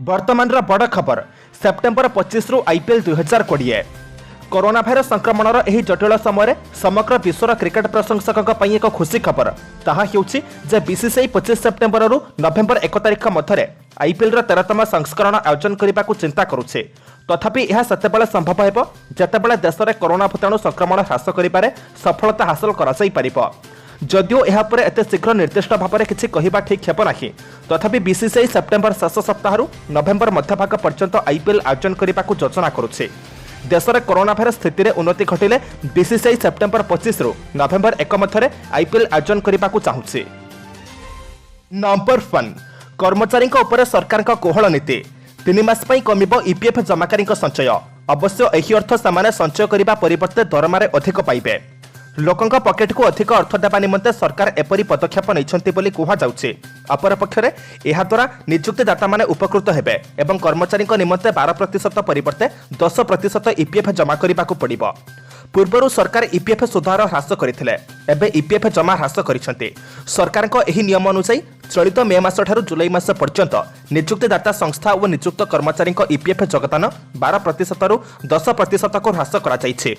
वर्तमान बड़ खबर सेप्टेम्बर 25 रु आईपीएल 2020 कोरोना भाइरस संक्रमण यह जटिल समय समग्र विश्वर क्रिकेट प्रशंसकों एक खुशी खबर ताहा हेउछि जे बीसीसीआई 25 सेप्टेम्बर रु नवेम्बर 1 तारिख मध्य आईपीएल 13तम संस्करण आयोजन करने को चिंता करुछे। तथापि यह सेतेबेले संभव हेब जेतेबेले देश में कोरोना भूताणु संक्रमण ह्रास करिबारे सफलता हासिल कराई पारिबो। जदिओ यह पर एते शीघ्र निर्दिष्ट भाव में किसी कहवा ठीक हेब नाही, तथापि बीसीसीआई सेप्टेम्बर शेष सप्ताह नवेम्बर मध्यभाग पर्यंत आईपीएल आयोजन करने को योजना करुछे। देश में कोरोना भाइरस स्थिति में उन्नति घटिले बीसीसीआई सेप्टेम्बर 25 रु नवेम्बर 1 मध्य आईपीएल आयोजन करने को चाहूछि। नंबर 1 कर्मचारी सरकार कोहल नीति 3 मास कमिब ईपीएफ जमाकारी संचय। अवश्य यही अर्थ से संचय करने परिवर्ते दरमार अधिक पाइबे। लोकंक पकेट को अधिक अर्थ देवा निमंते सरकार एपरी पदक्षेप नैछंती बोली कुहाଯାଉଛି। अपरपक्षरे एहा द्वारा नियुक्तिदाता माने उपकृत हेबे एवं कर्मचारी निमंते 12% परिवर्ते 10% ईपीएफ जमा करने पड़िबो। पूर्वरु सरकार ईपीएफ सुधार ह्रास करथिले, एबे ईपीएफ जमा ह्रास करिसंती। सरकार को एही नियम अनुसार चलित मे मास ठारू जुलाई मास पर्यंत नियुक्तिदाता संस्था और नियुक्त कर्मचारी ईपीएफ योगदान 12% रु 10% को ह्रास करा जायछि।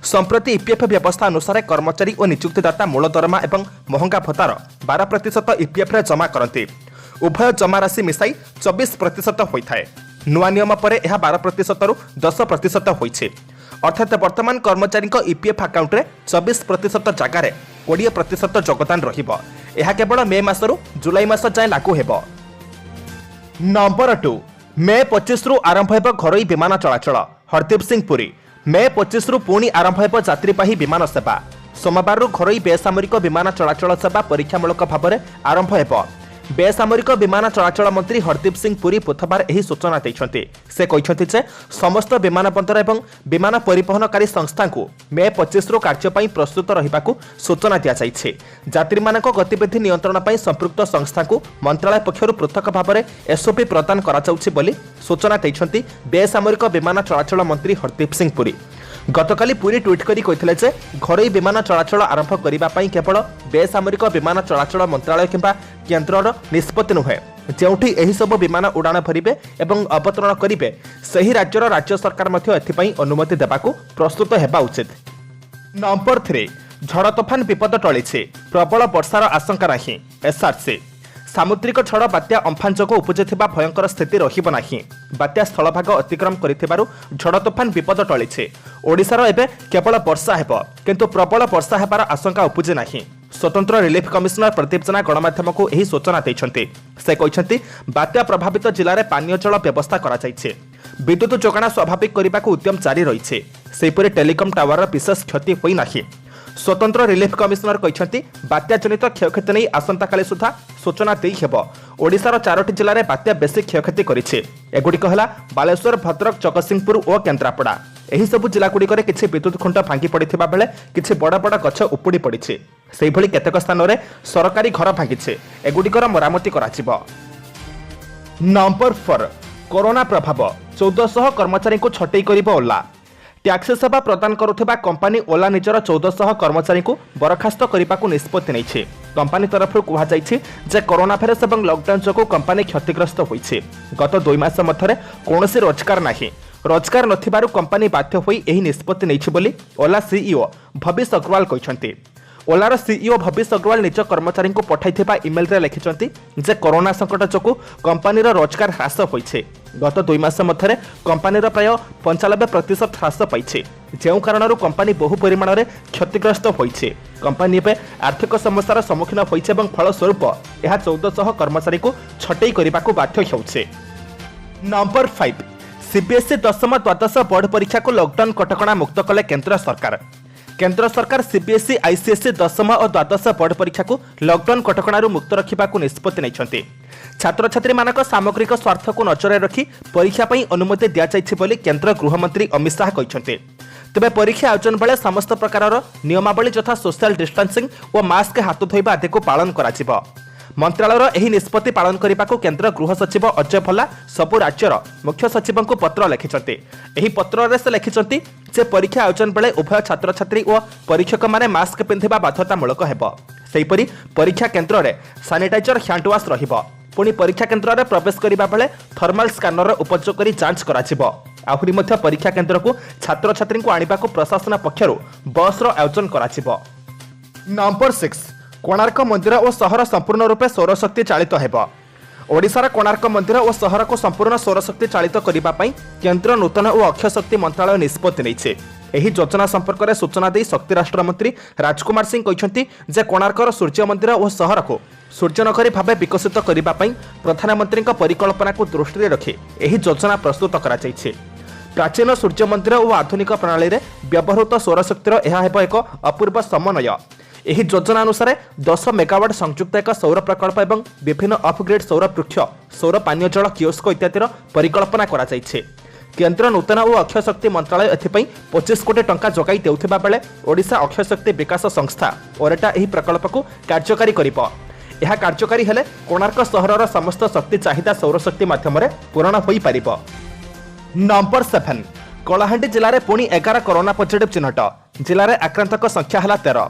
संप्रति ईपीएफ व्यवस्था अनुसार कर्मचारी और नियुक्तिदाता मूल दरमा एवं महंगा भत्तार 12% ईपीएफ जमा करती। उभय जमा राशि मिसाई 24% होइथाय। नुआ नियम पर यह 12% रु 10% होइछि। अर्थात वर्तमान कर्मचारी ईपीएफ अकाउंट रे 24% जगार 20% योगदान रहिबो। यह केवल मे मासरू जुलाई मास जाए लागू हेबो। नंबर 2 मे 25 रु आरंभ हेबो घरोई विमान चलाचल। हरदीप सिंह पुरी मे 25 रु पुणी आरंभ हेबो यात्रीवाही विमान सेवा। सोमवार रु घरोई बेसामरिक विमान चलाचल सेवा परीक्षामूलक भाव में आरंभ हेबो। बेसामरिक विमान चलाचल मंत्री हरदीप सिंह पुरी बुधवार यही सूचना देइछन्ति। से कहिछन्ति जे समस्त विमान बंदर एवं विमान परिवहनकारी संस्था को मे 25 रु कार्य पई प्रस्तुत रहिबाकू सूचना दिया जाइछे। यात्री मानक गतिविधि नियंत्रण पई संपृक्त संस्था को मंत्रालय पक्षरु पृथक भाव में एसओपी प्रदान करा जाउछि बोली सूचना देइछन्ति बेसामरिक विमान चलाचल मंत्री हरदीप सिंह पुरी। गतकाली पुरी ट्वीट करी कहिथिले जे घरोई विमान चलाचल आरंभ करिबा पई केवल बेसामरिक विमान चलाचल मंत्रालय किंबा केन्द्रर निष्पत्ति नुहे। जेउठी एही सब विमान उड़ाण भरिबे एवं अवतरण करिबे सही राज्यर राज्य सरकार मध्य एथिपई अनुमति देबाकू प्रस्तुत हेबा उचित। नंबर 3 झड़ तोफान विपद टळिछे, प्रबल वर्षार आशंका नाही। एसआरसी सामुद्रिक झड़ बात्या अम्फान जोग उपजिथिबा भयंकर स्थिति रहिब नाही। बात्या स्थलभाग अतिक्रम करिथिबारु झड़ तोफान विपद टळिछे। ओडिशार एबे केवल वर्षा हेब किंतु प्रबल वर्षा हेबार आशंका उपजे नाही। स्वतंत्र रिलीफ कमिशनर प्रदीप जेना गणमाध्यम को यही सूचना देइछन्ति। से कहिछन्ति बात्या प्रभावित जिले में पानीय जल व्यवस्था करा जाइछे। विद्युत जोगाण स्वाभाविक करने को उद्यम जारी रही। सेहीपरि टेलिकम टावर विशेष क्षति होई नाही। स्वतंत्र रिलीफ कमिशनर कहिछन्ति बात्या जनित क्षयक्षति नहीं आसंता काली सुधा सूचना देई हेबो। ओडिशार 4टी जिले में बात्या बेसी क्षयक्षति करिछे। एगुड़िक है बालेश्वर, भद्रक, जगतसिंहपुर और केन्द्रापड़ा। एही सबु जिलागुड़िक किछि विद्युत खुंट भांगी पड़िथिबा बेले किछि बड़ बड़ गछ उपुड़ी पड़िछे। सेहीभଳି केतेक स्थान में सरकारी घर भांगिछे। एगुड़िकर मरामती कराजिबो। नंबर 4 कोरोना प्रभाव 1400 कर्मचारी को छटई करिबो ओला। टैक्सी सेवा प्रदान करुथिबा कंपनी ओला निजर 1400 कर्मचारी को बरखास्त करने को निष्पत्ति नहीं। कंपनी तरफ कहुଯାଇଛି जे कोरोना भाइरस एवं लॉकडाउन जो कंपनी क्षतिग्रस्त होइछे। गत 2 मास मध्य कौनसी रोजगार नहीं। रोजगार नथिबारु कंपनी बाध्य होई एही निष्पत्ति नैछि बोली ओला सीईओ भविष अग्रवाल कहिसंती। ओलार सीईओ भविष अग्रवाल निज कर्मचारी को पठाइथिबा ईमेल रे लिखिसंती जे कोरोना संकट जोगु कंपनीर रोजगार ह्रास होइछे। गत 2 मास मध्य कंपनीर प्राय 95% ह्रास पाइछे, जेउ कारणरू कंपनी बहु परिमाण में क्षतिग्रस्त होइछे। कंपनी एबे आर्थिक समस्यार सम्मुखीन होइछे एवं फलस्वरूप यह 1400 कर्मचारी को छटई करने बाध्य होउछे। नंबर 5 सीबीएसई 10th द्वादश बोर्ड परीक्षा को लॉकडाउन कटकणा मुक्त कले केंद्र सरकार। केंद्र सरकार सीबीएसई आईसीएसई 10th और द्वादश बोर्ड परीक्षा को लॉकडाउन कटकणु मुक्त रखा निष्पत्ति नहीं। छात्र छात्री मानक सामग्रिक स्वार्थ को नजर रखी परीक्षा पर अनुमति दि जाइछि बोली केंद्र गृहमंत्री अमित शाह कहते। तेबे परीक्षा आयोजन बेले समस्त प्रकार नियमावली यथा सोशल डिस्टेंसिंग और मास्क हाथ धोइबा आदि को पालन कराजिबो। मंत्रालयर एही निष्पत्ति पालन करने को केंद्र गृह सचिव अजय भल्ला सबु राज्यर मुख्य सचिव को पत्र लिखिछन्ति। एही पत्र रे से लिखिछन्ति जे परीक्षा आयोजन बेले उभय छात्र छात्री और परीक्षक माने मास्क पिंधिबा बाध्यतामूलक हेबो। सेहीपरि परीक्षा केन्द्र रे सैनिटाइजर हैंड वाश रहिबो। पुणी परीक्षा केन्द्र में प्रवेश करने बेले थर्माल स्कानर उपयोग कर जांच कराजिबो। आहुरी मध्य परीक्षा केन्द्र को छात्र छात्री को आने को प्रशासन पक्षर बसर आयोजन कराजिबो। नंबर 6 कोणार्क मंदिर और सहर संपूर्ण रूपे सौरशक्ति चालित हेबो। ओडिशार कोणार्क मंदिर और सहर को संपूर्ण सौरशक्ति चालित करने केन्द्र नूतन और अक्षय शक्ति मंत्रालय निष्पत्ति नेइछे। एही योजना संपर्क में सूचना दे शक्ति राष्ट्र मंत्री राजकुमार सिंह कहते जे कोणार्कर सूर्य मंदिर और सहर को सूर्यनगरी भाव विकसित करने प्रधानमंत्री परिकल्पना को दृष्टि रखी एही योजना प्रस्तुत करा जायछि। प्राचीन सूर्य मंदिर और आधुनिक प्रणाली में व्यवहृत सौरशक्तिर यह एक अपूर्व समन्वय। एही योजना अनुसार 10 मेगावाट संयुक्त एक सौर प्रकल्प एवं विभिन्न अपग्रेड सौर वृक्ष सौर पानीय जल कियोस्क इत्यादि परिकल्पना करा जायछि। केन्द्र नूतन और अक्षय शक्ति मंत्रालय एथिपाई 25 कोटी टंका जोगाई देउथिबा बेले ओडिशा अक्षय शक्ति विकास संस्था ओरेटा एही प्रकल्प को कार्यकारी करिबो। यह कार्यकारी हेले कोणार्क सहरर समस्त शक्ति चाहिदा सौरशक्ति माध्यम पूरण होई पारिबो। नंबर 7 कलाहांडी जिले में पुणी 11 कोरोना पॉजिटिव चिन्हट। जिले में आक्रांतक संख्या है 13।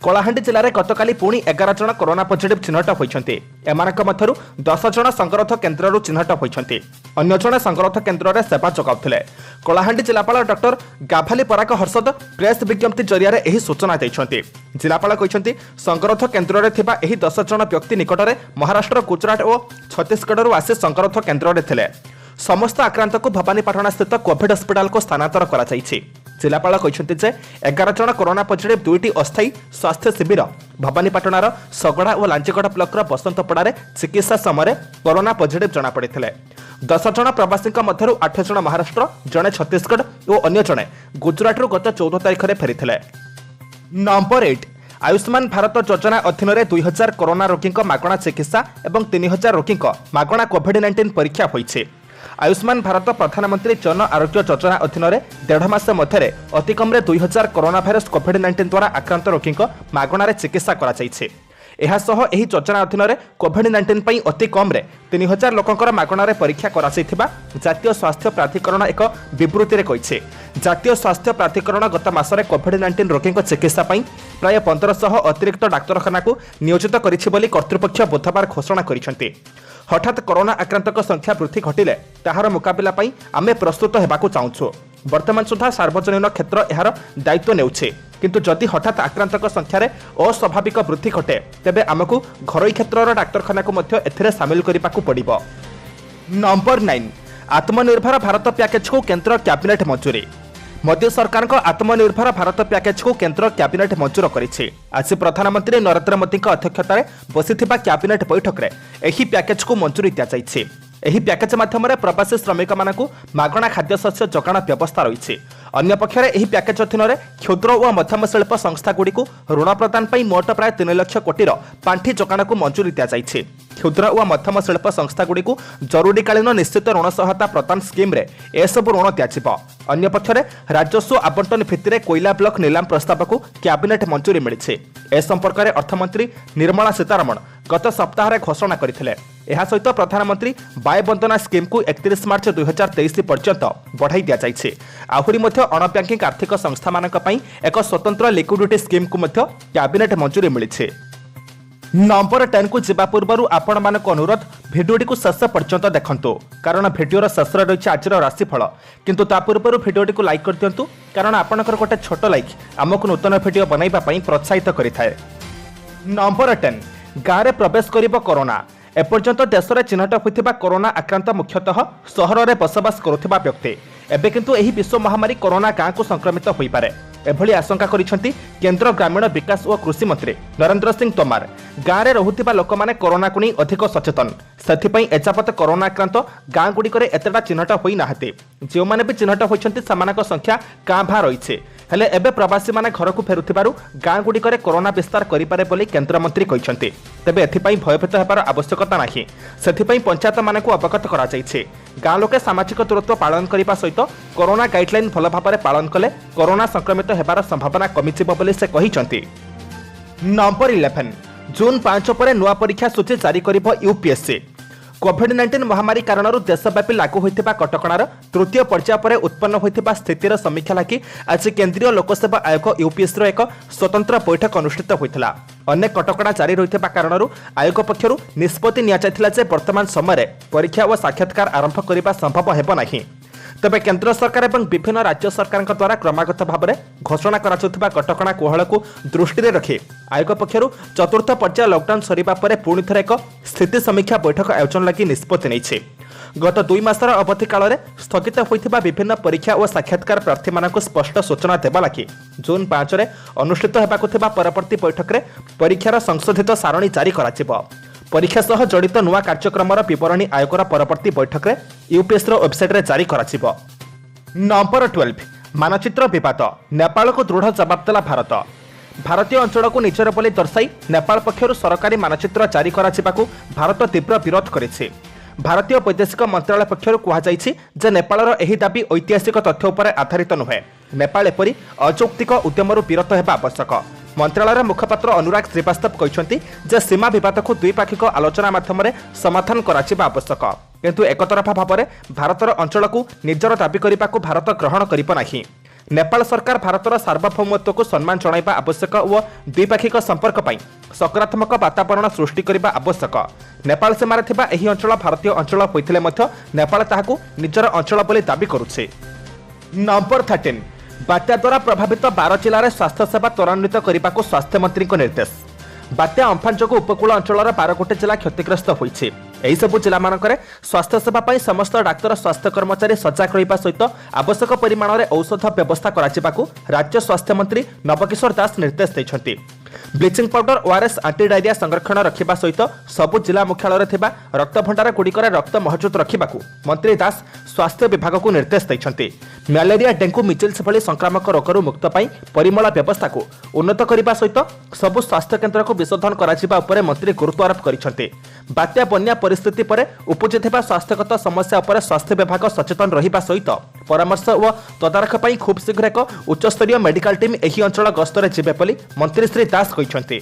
कलाहांडी जिले में गतकाली पुणी 11 जन कोरोना पॉजिटिव चिन्हट होइछन्ते। एमानक मध्यरु 10 जन संगरोध केन्द्ररु चिन्हट होइछन्ते। अन्य जने संगरोध केन्द्र रे सेवा जगाउथिले। कलाहांडी जिलापाल डॉक्टर गाभाली पराक हर्षद प्रेस विज्ञप्ति जरिया एही सूचना दैछन्ते। जिलापाल कहिछन्ते संगरोध केन्द्र रे थिबा एही 10 जन व्यक्ति निकटरे महाराष्ट्र गुजरात और छत्तीसगढ़ आसी संगरोध केन्द्र रे थिले। समस्त आक्रांत को भवानीपाटना स्थित कोविड अस्पताल को स्थानांतर करा जायछि। जिलापाल कहते जे 11 जन कोरोना पॉजिटिव 2टी अस्थायी स्वास्थ्य शिविर भवानीपाटनार सगड़ा और लांचीगढ़ ब्लॉकर बसंतपड़ा चिकित्सा समय कोरोना पॉजिटिव जना पड़े। 10 जन प्रवासी मध्य 8 जन महाराष्ट्र जड़े छत्तीसगढ़ और अन्य जड़े गुजरात गत 14 तारिख में फेरी। नंबर 8 आयुष्मान भारत योजना अधीन 2000 कोरोना रोगी मागणा चिकित्सा और 3000 रोगी मागणा कोविड-19 परीक्षा होइछे। आयुष्मान भारत प्रधानमंत्री जन आरोग्य योजना अधीन 1.5 मास मध्य अति कम 2000 कोरोना भाइरस कोविड-19 द्वारा आक्रांत रोगी मागणार चिकित्सा करा जायछि। एहासह एही योजना अधीन कोविड-19 पई अति कम 3000 लोकंकर मागणार परीक्षा करा जायथिबा जातीय स्वास्थ्य प्राधिकरण एक विवृत्ति कहिছে। जातीय स्वास्थ्य प्राधिकरण गत मासरे कोविड-19 रोगी चिकित्सा पई प्राय 1500 अतिरिक्त डाक्तरखाना को नियोजित करिछि बोली कर्तृपक्ष बुधवार घोषणा करिसेंति। हठात कोरोना आक्रांतक संख्या वृद्धि घटिले ताहार मुकाबिला पई आमे प्रस्तुत हेबाकू चाहूछु। वर्तमान सुधा सार्वजनिक क्षेत्र यार दायित्व नेउछे, किंतु जदि हठात आक्रांतक संख्यार अस्वाभाविक वृद्धि घटे तेबे आमको घरोई क्षेत्रर डाक्तरखाना को मध्य एथिरे सामिल करिबाकू पड़िबो। नंबर 9 आत्मनिर्भर भारत पैकेज को केंद्र कैबिनेट मंजूरी। मोदी सरकार को आत्मनिर्भर भारत पैकेज को केंद्र कैबिनेट मंजूर करिछि। आज प्रधानमंत्री नरेंद्र मोदी अध्यक्षतार बसिथिबा कैबिनेट बैठक में एही पैकेज को मंजूरी दिया जायछि। एही पैकेज माध्यम प्रवासी श्रमिक मानकु मागणा खाद्यशस्य जोगाण व्यवस्था रही। अन्य पक्षर एही पैकेज अधीन क्षुद्र और मध्यम शिल्प संस्था गुड़िक ऋण प्रदान पर मोट प्राय 3 लाख कोटीर पांठी जोगाण को मंजूरी दिया जायछि। क्षुद्र और मध्यम शिल्प संस्था गुड़िक जरूरीकालीन निश्चित ऋण सहायता प्रदान स्कीम रे एसबू ऋण दिया। अन्य पक्षरे राजस्व आवंटन भित्तिरे कोयला ब्लॉक नीलाम प्रस्ताव को कैबिनेट मंजूरी मिली। ए संपर्क में अर्थमंत्री निर्मला सीतारमण गत सप्ताह घोषणा करथिले। एहा सहित प्रधानमंत्री बाय बंदना स्कीम को 31 मार्च 2023 पर्यंत बढ़ाई दिया जायछि। आहुरी मध्य अण बैंकिंग आर्थिक संस्था मानक पई एक स्वतंत्र लिक्विडिटी स्कीम को मध्य कैबिनेट मंजूरी मिली। नंबर 10 को जीवा पूर्व आपण मानक अनुरोध भिडियोटी को शेष पर्यंत देखंतु, कारण भिडियोर शेष रही आज राशिफल। किंतु ता पूर्व भिडियोटी को लाइक कर दियंतु, कारण आपनकर गोटे छोट लाइक आमको नूतन भिडियो बनैबा पई प्रोत्साहित करिथाय। नंबर 10 गाँव में प्रवेश करिबो कोरोना। एपर्यंत देश में चिन्हट होइथिबा कोरोना आक्रांत मुख्यतः सहर में बसवास करुथिबा व्यक्ति। एबे किंतु एही विश्व महामारी कोरोना गाँव को संक्रमित होई पारे एभली आशंका करिसेंति केंद्र ग्रामीण विकास और कृषि मंत्री नरेंद्र सिंह तोमर। गाँव में रहुथिबा लोक माने कोरोना को नहीं अधिक सचेतन, सेथिपई एजापत कोरोना आक्रांत गाँ गुड़िक एतेटा चिन्हट होई नाहति। जो माने भी चिन्हट होइछन्ति समानक संख्या कां भा रहिछे, हेले एबे प्रवासी माने घर को फेरुथिबारु गाँ गुड़िक कोरोना विस्तार करिपारे बोली केंद्र मंत्री कहिसेंति। तेबे एथिपई भयभीत हेबार आवश्यकता नाही, सेथिपई पंचायत मानकु अवगत करा जायछि। गाँ लोके सामाजिक दूरत्व पालन करने सहित कोरोना गाइडलाइन भल भाव में पालन कले कोरोना संक्रमित हेबार संभावना कमिजिबो बोली से कहिसेंति। नंबर 11 जून 5 पर नुआ परीक्षा सूची जारी करिबो यूपीएससी। कोविड-19 महामारी कारण देशव्यापी लागू होता कटकणार तृतीय पर्याय पर उत्पन्न होता स्थितिर समीक्षा लगी आज केंद्रीय लोकसेवा आयोग यूपीएससी एक स्वतंत्र बैठक अनुष्ठित होता। अनेक कटकणा जारी रही कारण आयोग पक्षर निष्पत्ति नि वर्तमान समय परीक्षा और साक्षात्कार आरंभ करने संभव हेब नहीं। तेबे केंद्र सरकार और विभिन्न राज्य सरकार द्वारा क्रमागत भाव में घोषणा करा कटकणा कोहल को दृष्टि रखी आयोग पक्षर चतुर्थ पर्याय लॉकडाउन सरिबा परे पुणी थरे एक स्थिति समीक्षा बैठक आयोजन लगी निष्पत्ति नहीं। गत 2 मासर अवधि काल में स्थगित होता विभिन्न परीक्षा और साक्षात्कार प्रार्थी मानक स्पष्ट सूचना देवा लगी जून 5 में अनुष्ठित होगा परवर्ती बैठक में परीक्षार संशोधित सारणी जारी करा। परीक्षा सह जड़ित नुआ कार्यक्रम विवरणी आयोगर परवर्ती बैठक में यूपीएससी वेबसाइट रे जारी करा। नंबर 12 मानचित्र विवाद नेपाल को दृढ़ जवाब देला भारत। भारतीय अंचल को निजर बोली दर्शाई नेपाल पक्षर सरकारी मानचित्र जारी करा भारत तीव्र विरोध करिछि। भारतीय वैदेशिक मंत्रालय पक्षर कहुଯାଇଛି नेपालर एही दाबी ऐतिहासिक तथ्य उपर आधारित नुहे। नेपाल एपरी अजौक्तिक उद्यमरू विरत हेबा आवश्यक। मंत्रालय मुखपात्र अनुराग श्रीवास्तव कहते सीमा विवाद को द्विपाक्षिक आलोचना माध्यम समाधान करा आवश्यक किंतु एकतरफा भाव में भारतर अंचल को निजर दाबी करने को भारत ग्रहण करिब नाही। नेपाल सरकार भारतर सार्वभौमत्व को सम्मान जणाइबा आवश्यक और द्विपाक्षिक संपर्क पई सकारात्मक वातावरण सृष्टि करने आवश्यक। नेपाल सीमार थिबा एही अंचल भारतीय अंचल होइथिले मध्य नेपाल ताहाकु निजर अंचल बोली दाबी करुछि। नंबर 13 बात्या द्वारा प्रभावित 12 जिले में स्वास्थ्य सेवा त्वरान्वित करने को स्वास्थ्य मंत्री निर्देश। बात्या अम्फान जो उपकूल अंचल 12 गोटे जिला क्षतिग्रस्त होइछि। एही सबु जिला मानकरे स्वास्थ्य सेवा पई समस्त डाक्तर स्वास्थ्य कर्मचारी सजग रहिबा सहित आवश्यक परिमाण में औषध व्यवस्था कराजिबाकू राज्य स्वास्थ्य मंत्री नवकिशोर दास निर्देश दैछन्ति। Bleaching powder ORS anti diarrhoea संरक्षण रखिबा सहित सबु जिला मुख्यालय थिबा रक्त भंडार गुड़िकर रक्त महजूद रखिबाकू मंत्री दास स्वास्थ्य विभाग को निर्देश दैछन्ति। मलेरिया डेंगू मिचिल्स भली संक्रामक रोगरू मुक्त पाई परिमल व्यवस्था को उन्नत करने सहित सबु स्वास्थ्य केन्द्र को विशोधन कराजिबा उपरे मंत्री गुरुत्व आरोप करिसेंति। बात्या बन्या परिस्थिति पर उपजिथिबा स्वास्थ्यगत समस्या उपर स्वास्थ्य विभाग सचेतन रहिबा सहित परामर्श और तदारख पाई खूब शीघ्र एक उच्चस्तरीय मेडिकल टीम एही अंचल गस्तरे जिबे बोली मंत्री श्री दास कहिसेंति।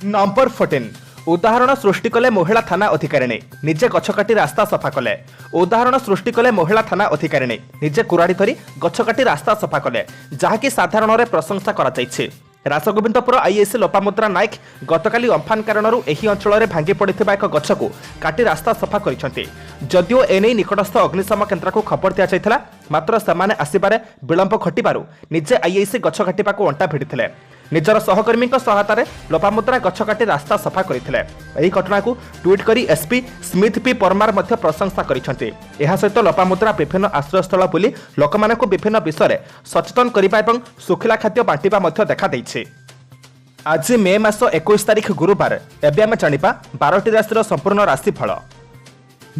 नंबर 14 उदाहरण सृष्टि कले महिला थाना अधिकारी निजे गछ काटी रास्ता सफा कले। उदाहरण सृष्टि कले महिला थाना अधिकारी निजे कुराड़ी धरी गछ काटी रास्ता सफा कले जहाँकि साधारण प्रशंसा करा जायछि। रासगोविंदपुर आईएएस लोपामुद्रा नायक गतकाली अम्फान कारण एही अंचल में भांगी पड़िथिबा एक गछ को काटी रास्ता सफा करिसेंति। जदिओ एने निकटस्थ अग्निशम केन्द्र को खबर दिया जायथिला मात्र सेमाने आसिबारे विलंब घटिबारु निजे आईएएस गछ काटिबाकू अंटा भिड़िथिले। निजर सहकर्मी सहायतार लोपामुद्रा गछ काटी रास्ता सफा करथिले। एही घटना को ट्वीट करी एसपी स्मिथ पी परमार मध्य प्रशंसा करिसेंति। एहा सहित लोपामुद्रा विभिन्न आश्रयस्थल बुली लोकमानकु विभिन्न विषय सचेतन करिबा एवं सुखिला खाद्य बांटिबा मध्य देखा दैछि। आज मे मास 21 तारिख गुरुवार एबे आमे जानिबा 12टी राशिर संपूर्ण राशिफल।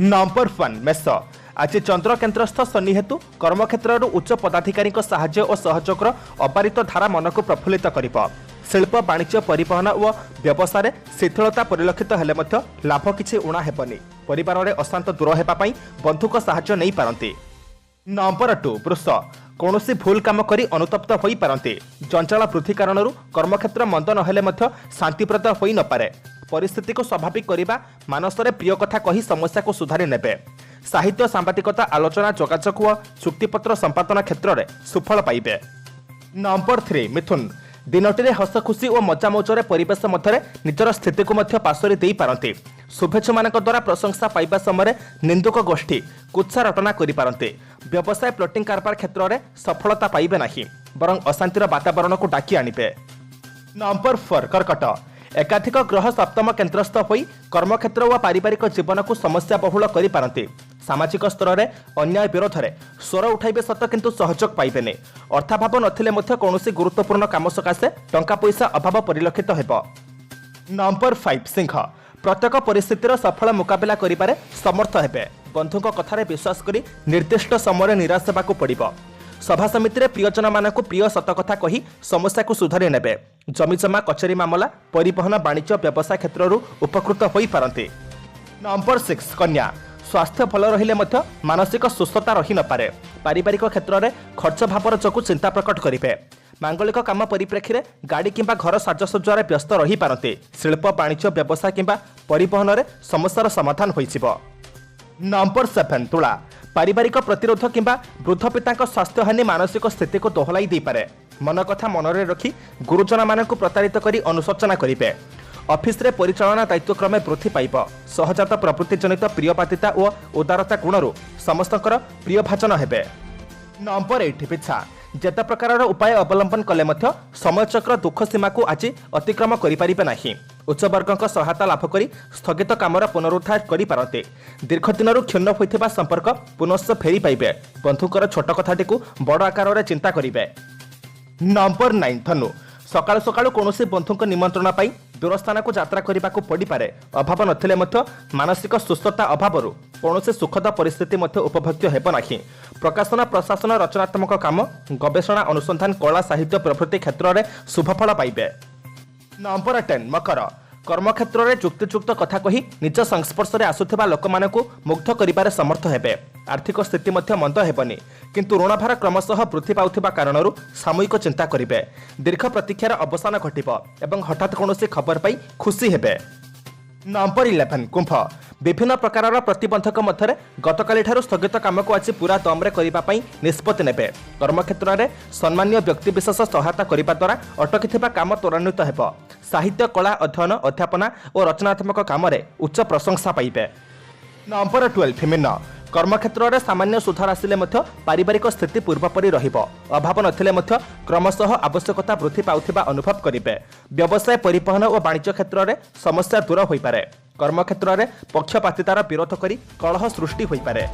नंबर 1 मेष आज चंद्र केन्द्रस्थ शनि हेतु कर्मक्षेत्र उच्च पदाधिकारी साहाय्य और सहयोग अबारित धारा मन को प्रफुल्लित करिब। शिल्प वाणिज्य परिवहन और व्यवसाय शिथिलता परिलक्षित हेले मध्य लाभ किछि उणा हेबनी। परिवार में अशांत दूर हेबा पई बंधुक साहाय्य नहीं पारंती। नंबर 2 वृष कौनसी भूल काम करी अनुतप्त होई पारंती। जंजाल वृद्धि कारण कर्मक्षेत्र मंद नहेले मध्य शांतिप्रद होई न पारे। परिस्थिति को स्वाभाविक करिबा मानसरे प्रिय कथा कही समस्या को सुधारी नेबे। साहित्य सांबादिकता आलोचना जोगाजोग और चुक्तिपत्र संपादन क्षेत्र में सुफल पाइबे। नंबर 3 मिथुन दिनटी हस खुशी और मजामौजर परिवेश मध्य निजर स्थिति को पार्श्वरी दे पारती। शुभेच्छु मान द्वारा प्रशंसा पाइबा समय निंदुक गोष्ठी कुत्सा रटना करिपारंते। व्यवसाय प्लॉटिंग कारबार क्षेत्र में सफलता पाइबे नहीं बरं अशांतिर वातावरण को डाकी आनिबे। नंबर 4 कर्कट एकाधिक ग्रह सप्तम केन्द्रस्थ होई कर्मक्षेत्र और पारिवारिक जीवन को समस्या बहुल करिपारंते। सामाजिक स्तर में अन्याय विरोध में स्वर उठाइबे सत किंतु सहयोग पाइबेनि। अर्थाभाव नथिले मध्य कौनसी गुरुत्वपूर्ण काम सकाशे टंका पैसा अभाव परिलक्षित हेब। नंबर 5 सिंह प्रत्येक परिस्थितिर सफल मुकाबिला करिबारे समर्थ हेबे। बंधुक कथारे विश्वास करी निर्दिष्ट समय निराश हेबाकू पड़िबो। सभा समिति रे प्रियजन मानकु प्रिय सतकथा कही समस्या को सुधारी नेबे। जमीजमा कचेरी मामला परिवहन वाणिज्य व्यवसाय क्षेत्ररू उपकृत होई पारंती। नंबर 6 कन्या स्वास्थ्य भल रहिले मध्य मानसिक सुस्थता रही न पारे। पारिवारिक क्षेत्र में खर्च भावर जोगु चिंता प्रकट करिवे। मांगलिक काम परिप्रेक्षी गाड़ी किंबा घर साजसज्जार व्यस्त रही पारते। शिल्प वाणिज्य व्यवसाय किंबा परिवहन में समस्यार समाधान हो। नंबर 7 तुला पारिवारिक प्रतिरोध किंबा वृद्ध पिता स्वास्थ्य हानि मानसिक स्थिति को दोहलाई दे पारे। मन कथा मनरे रखी गुरुजन मानक प्रतारित करी अनुशोचना करेंगे। ऑफिस रे परिचालना दायित्व क्रमे वृद्धि पाइब। सहजात प्रवृत्ति जनित प्रियपातिता और उदारता गुणरू समस्तकर प्रिय भाजन हेबे। नंबर 8 पिछा जेते प्रकार उपाय अवलंबन कले मध्य समयचक्र दुख सीमा को आज अतिक्रम करिपारिबे नाही। उच्च वर्गक सहायता लाभ करी स्थगित कामर पुनरुद्धार करि पारते। दीर्घ दिनरू क्षुण्ण होइथिबा संपर्क पुनश्च फेरी पाइबे। बंधुकर छोट कथाटी को बड़ आकार रे चिंता करिबे। नंबर 9 धनु सकाळु सकाळु कोनोसी बंधुक निमंत्रण पाई दूरस्थान को यात्रा करने को पड़ पारे। अभाव नथिले मध्य मानसिक सुस्थता अभाव कौनसी सुखद परिस्थिति मध्य उपभोग्य हेब नाही। प्रकाशन प्रशासन रचनात्मक काम गवेषणा अनुसंधान कला साहित्य प्रभृति क्षेत्र में शुभफल पाइबे। नंबर 10 मकर कर्मक्षेत्र में जुक्तियुक्त कथा कही निज संस्पर्श में आसुथिबा लोक मानकु मुग्ध करिबारे समर्थ हेबे। आर्थिक स्थिति मध्य मंद हेबनी किंतु ऋणभार क्रमशः वृद्धि पाउथिबा कारणरू सामूहिक चिंता करिबे। दीर्घ प्रतीक्षार अवसान घटिब एवं हठात कौनसी खबर पाई खुशी हेबे। नंबर 11 कुंभ विभिन्न प्रकार प्रतिबंधक मध्य गतकाली स्थगित काम को आज पूरा दम्रे करने निष्पत्ति नेबे। कर्मक्षेत्र में सम्मान्य व्यक्तिविशेष सहायता करने द्वारा अटकी काम त्वरान्वित हेब। साहित्य कला अध्ययन अध्यापना और रचनात्मक काम उच्च प्रशंसा पाइबे। नंबर 12 भिन्न कर्मक्षेत्र में सामान्य सुधार आसिले मध्य पारिवारिक स्थिति पूर्वपरी रहिब। अभाव नथिले मध्य क्रमशः आवश्यकता वृद्धि पाउथिबा अनुभव करिबे। व्यवसाय परिवहन और वाणिज्य क्षेत्र में समस्या दूर होई पारे। कर्मक्षेत्र में पक्षपातितार विरोध करी कलह सृष्टि होई पारे।